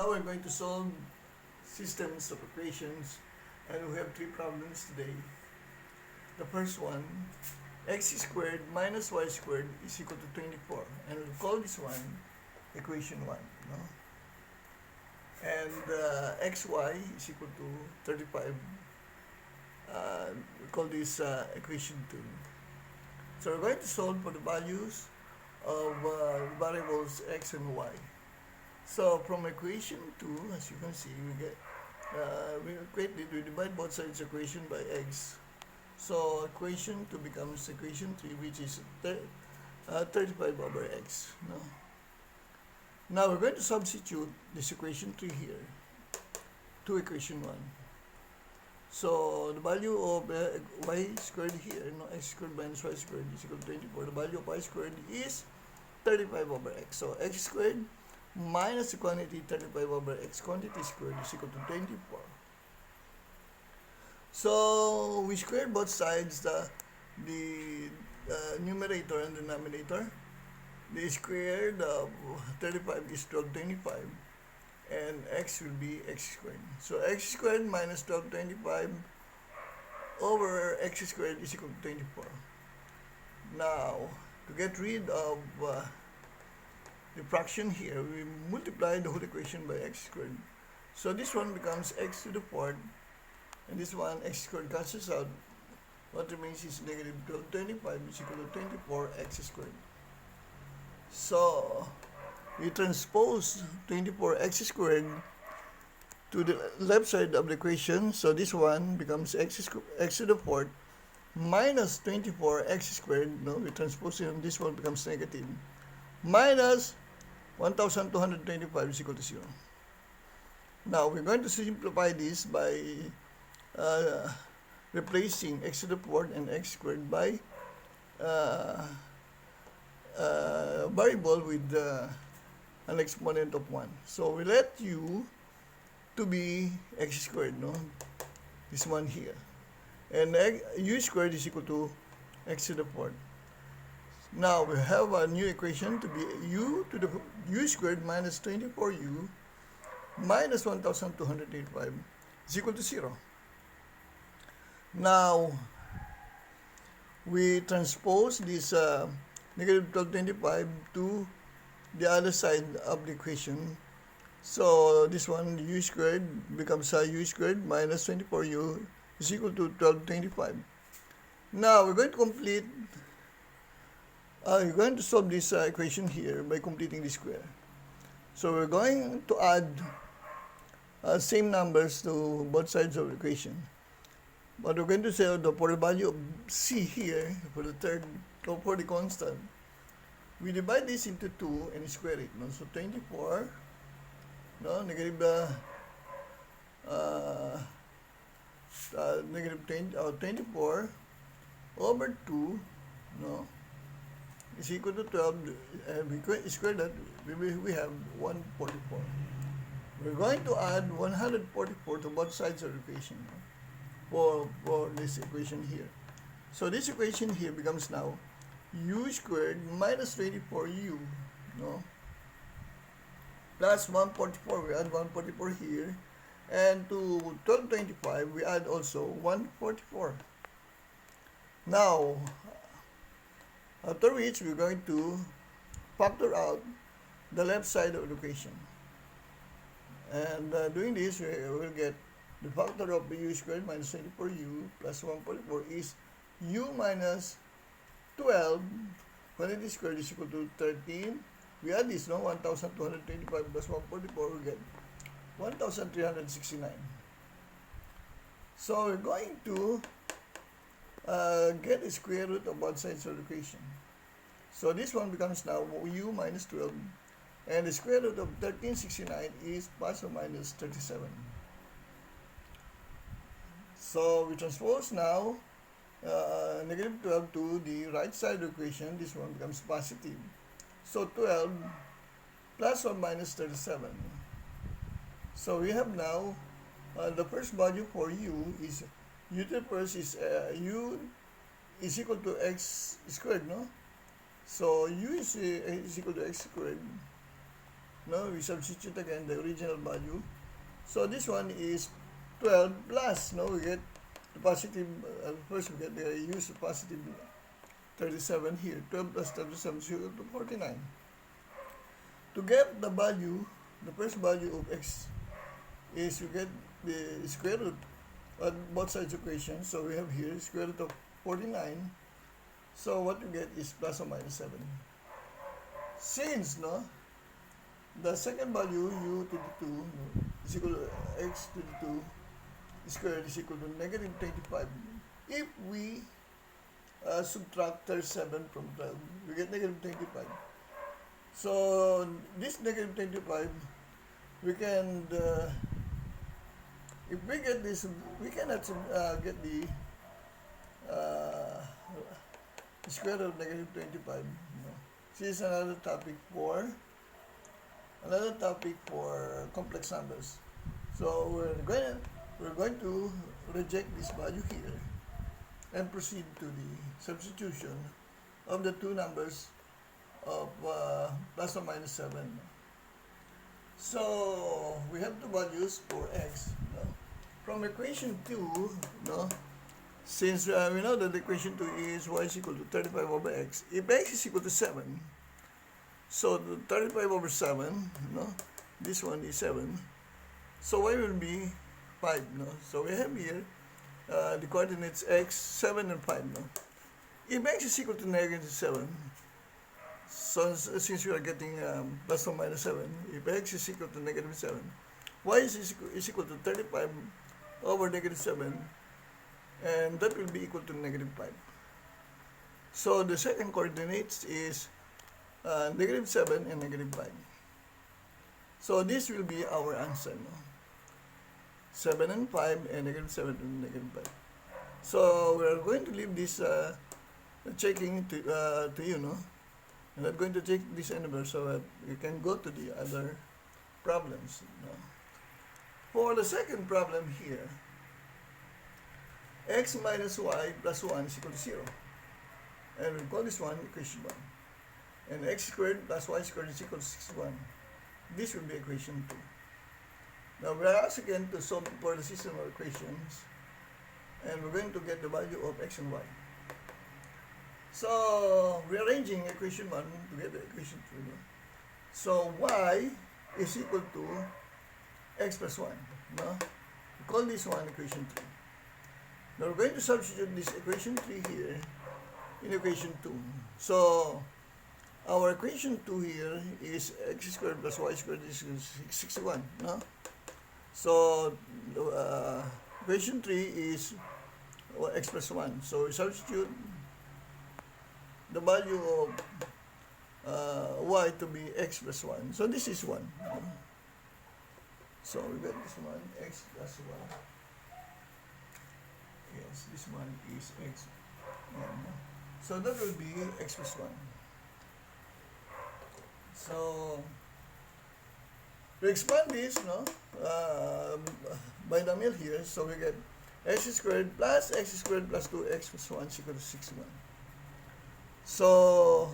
Now we're going to solve systems of equations, and we have three problems today. The first one, x squared minus y squared is equal to 24, and we'll call this one equation 1. No? And xy is equal to 35. We call this equation 2. So we're going to solve for the values of variables x and y. So from equation 2, as you can see, we divide both sides of equation by x. So equation 2 becomes equation 3, which is 35 over x. No? Now we're going to substitute this equation 3 here to equation 1. So the value of y squared here, x squared minus y squared is equal to 24. The value of y squared is 35 over x. So x squared minus the quantity 35 over x quantity squared is equal to 24. So we square both sides, the numerator and denominator. The squared of 35 is 1225, and x will be x squared. So x squared minus 1225 over x squared is equal to 24. Now, to get rid of the fraction here, we multiply the whole equation by x squared. So this one becomes x to the 4th, and this one x squared cancels out. What remains is negative 1225 is equal to 24x squared. So we transpose 24x squared to the left side of the equation. So this one becomes x to the 4th minus 24x squared. No, we transpose it, and this one becomes negative. Minus 1225 is equal to 0. Now we're going to simplify this by replacing x to the 4th and x squared by variable with an exponent of 1. So we let u to be x squared, no? This one here. And u squared is equal to x to the 4th. Now we have a new equation to be u to the u squared minus 24u minus 1285 is equal to 0. Now we transpose this negative 1225 to the other side of the equation. So this one, u squared becomes u squared minus 24u is equal to 1225. Now we're going to complete you're going to solve this equation here by completing the square. So we're going to add same numbers to both sides of the equation. But we're going to say for the value of c here, for the constant, we divide this into 2 and square it. No? So 24, no, negative 24 over 2, no, is equal to 12, and we square that, we have 144. We're going to add 144 to both sides of the equation, no? for this equation here. So this equation here becomes now u squared minus 24u, no, plus 144. We add 144 here, and to 1225 we add also 144. Now after which we're going to factor out the left side of the equation, and doing this we will get the factor of u squared minus 24u plus 144 is u minus 12 quantity squared is equal to 13. We add this, no, 1225 plus 144, we get 1369. So we're going to get the square root of both sides of the equation. So this one becomes now u minus 12, and the square root of 1369 is plus or minus 37. So we transpose now negative 12 to the right side of the equation. This one becomes positive. So 12 plus or minus 37. So we have now the first value for u is u to the first is u is equal to x squared, no? So u is equal to x squared No, we substitute again the original value. So this one is 12 plus, no, we get the positive, first we get the use of positive 37 here. 12 plus 37 is equal to 49. To get the value, the first value of x is you get the square root on both sides equation. So we have here square root of 49. So what you get is plus or minus 7. Since, no, the second value u to the 2, no, is equal to x to the 2 squared is equal to negative 25. If we subtract 37 from 12, we get negative 25. So this negative 25, we can, if we get this, we cannot get the square root of negative 25. No. This is another topic for complex numbers. So we're going to reject this value here and proceed to the substitution of the two numbers of plus or minus 7. So we have two values for x. No? From equation 2, no, since we know that equation 2 is y is equal to 35 over x. If x is equal to 7, so the 35 over 7, no, this one is 7. So y will be 5, no. So we have here the coordinates x, 7, and 5, no. If x is equal to negative 7, so since we are getting plus or minus 7, if x is equal to negative 7, y is equal to 35 over negative 7, and that will be equal to negative 5. So the second coordinates is negative 7 and negative 5. So this will be our answer, no? 7 and 5 and negative 7 and negative 5. So we are going to leave this checking to you, no? I'm not going to take this anymore so that you can go to the other problems. No? For the second problem here, x minus y plus 1 is equal to 0. And we call this one equation 1. And x squared plus y squared is equal to 61. This will be equation 2. Now we are asked again to solve for the system of equations, and we're going to get the value of x and y. So rearranging equation 1 to get the equation 2. So y is equal to x plus 1. No? We call this one equation 3. Now we're going to substitute this equation 3 here in equation 2. So our equation 2 here is x squared plus y squared is 61. No? So equation 3 is x plus 1. So we substitute the value of y to be x plus 1. So this is 1. So we got this one, x plus 1. Yes, this one is x. So that will be x plus 1. So to expand this, no, binomial here, so we get x squared plus 2x plus 1 is equal to 61. So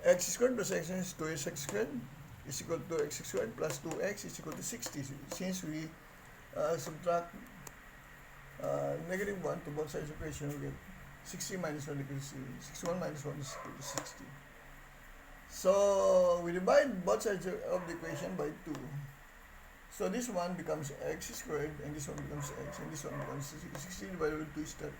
x squared plus x is 2x squared is equal to x squared plus 2x is equal to 60. Since we subtract negative 1 to both sides of the equation, we get 60 minus 1 equals 61 minus 1 is equal to 60. So we divide both sides of the equation by 2. So this one becomes x squared, and this one becomes x, and this one becomes 60 divided by 2 is 30.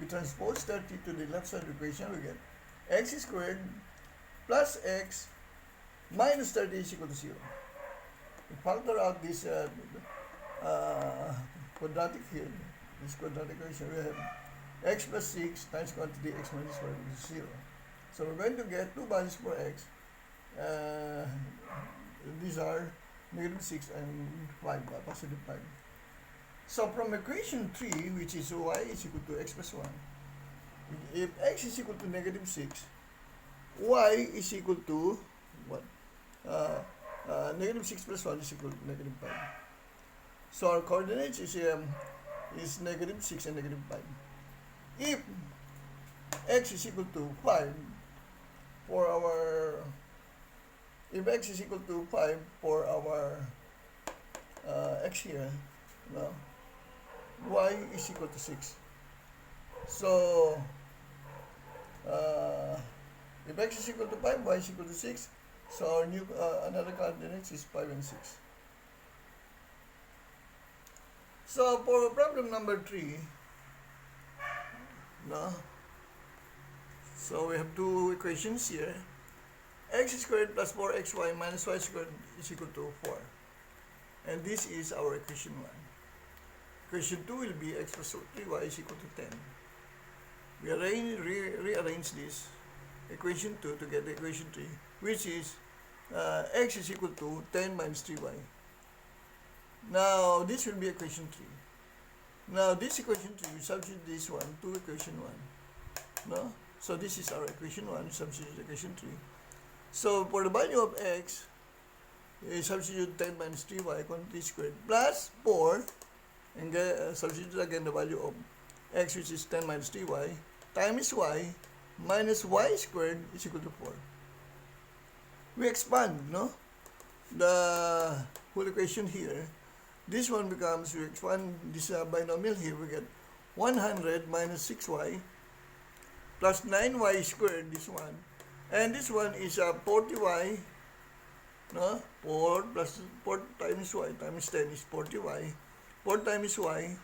We transpose 30 to the left side of the equation, we get x squared plus x minus 30 is equal to 0. We factor out this quadratic here, this quadratic equation, we have x plus 6 times quantity x minus 4 is 0. So we're going to get two values for x. These are negative 6 and 5, positive 5. So from equation 3, which is y is equal to x plus 1, if x is equal to negative 6, y is equal to what? Negative 6 plus 1 is equal to negative 5. So our coordinates is negative 6 and negative 5. If x is equal to 5, for our if x is equal to 5 for our x here, no, y is equal to 6. So, if x is equal to 5, y is equal to 6. So, our new another coordinates is 5 and 6. So, for problem number 3, no, so we have two equations here. X squared plus 4xy minus y squared is equal to 4. And this is our equation 1. Equation 2 will be x plus 3y is equal to 10. We rearrange this equation 2 to get the equation 3, which is x is equal to 10 minus 3y. Now, this will be equation 3. Now, this equation 3, we substitute this one to equation 1. No? So, this is our equation 1, substitute equation 3. So, for the value of x, we substitute 10 minus 3y, quantity squared, plus 4, and get, substitute again the value of x, which is 10 minus 3y, times y, minus y squared is equal to 4. We expand, no? The whole equation here. This one becomes, we expand this binomial here, we get 100 minus 6y plus 9y squared, this one. And this one is 40y, no? 4 plus 4 times y times 10 is 40y. 4 times y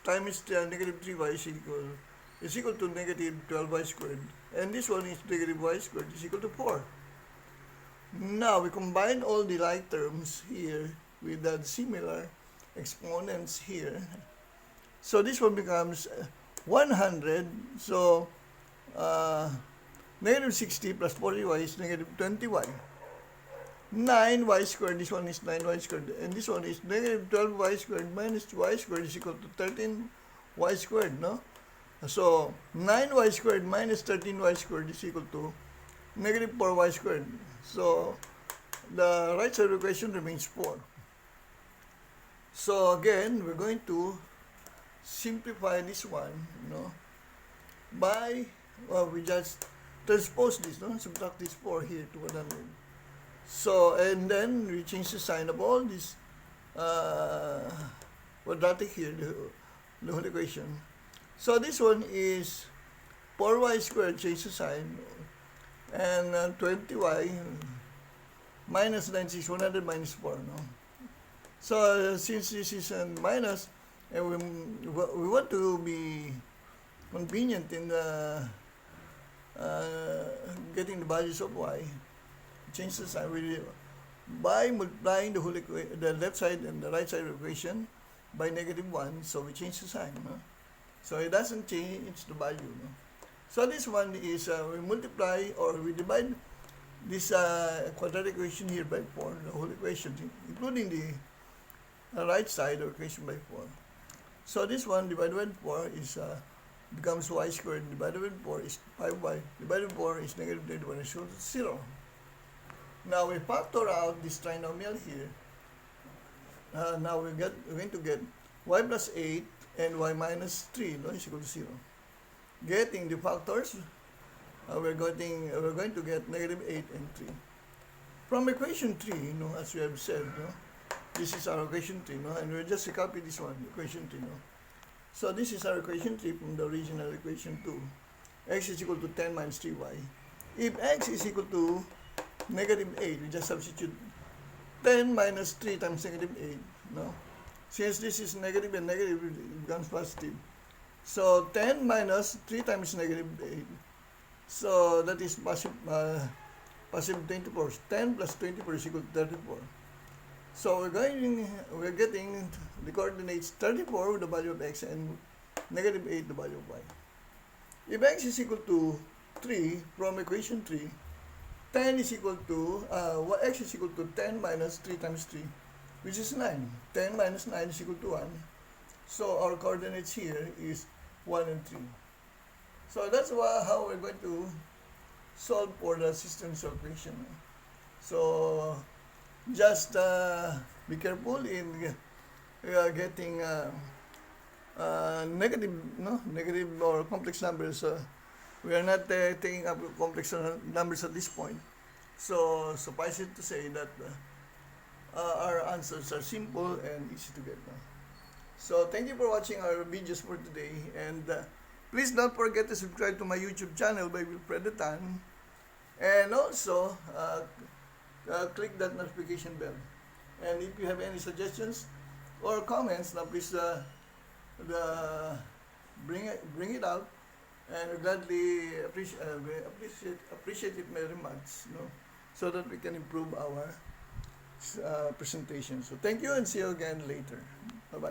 times negative 3y is equal to negative 12y squared. And this one is negative y squared is equal to 4. Now, we combine all the like terms here with the similar exponents here. So, this one becomes 100. So, negative 60 plus 40y is negative 20y. 9y squared, this one is 9y squared. And this one is negative 12y squared minus y squared is equal to 13y squared, no? So, 9y squared minus 13y squared is equal to negative 4y squared. So, the right side of the equation remains 4. So, again, we're going to simplify this one, by, well, we just transpose this, subtract this 4 here to 100. So, and then we change the sign of all this quadratic here, the whole equation. So, this one is 4y squared, change the sign, and 20y minus 96, 100 minus 4, no? So, since this is a minus, and we want to be convenient in the getting the values of y, change the sign by multiplying the whole the left side and the right side of the equation by negative 1, so we change the sign, no? So, it doesn't change the value, no? So, this one is, we multiply or we divide this quadratic equation here by 4, the whole equation, including the right side of equation by 4. So, this one divided by 4 is becomes y squared, divided by 4 is 5y, divided by 4 is negative 21 is equal to 0. Now, we factor out this trinomial here. Now, we're going to get y plus 8 and y minus 3, no, is equal to 0. Getting the factors, we're going to get negative 8 and 3. From equation 3, as we have said, this is our equation 3, and we'll just copy this one, equation 3, So, this is our equation 3 from the original equation 2. X is equal to 10 minus 3y. If x is equal to negative 8, we just substitute 10 minus 3 times negative 8, Since this is negative and negative, it becomes positive. So, 10 minus 3 times negative 8. So, that is positive 24. 10 plus 24 is equal to 34. So, we're getting the coordinates 34 with the value of x and negative 8 the value of y. If x is equal to 3 from equation 3, 10 is equal to, x is equal to 10 minus 3 times 3, which is 9. 10 minus 9 is equal to 1. So, our coordinates here is 1 and 3. So, that's how we're going to solve for the system's equation. So, just be careful in getting negative or complex numbers. We are not taking up complex numbers at this point. So suffice it to say that our answers are simple and easy to get. No? So thank you for watching our videos for today, and please don't forget to subscribe to my YouTube channel by Wilfredo Tan, and also click that notification bell. And if you have any suggestions or comments, now please bring it out, and we gladly appreciate it very much, so that we can improve our presentation. So thank you, and see you again later. Bye bye.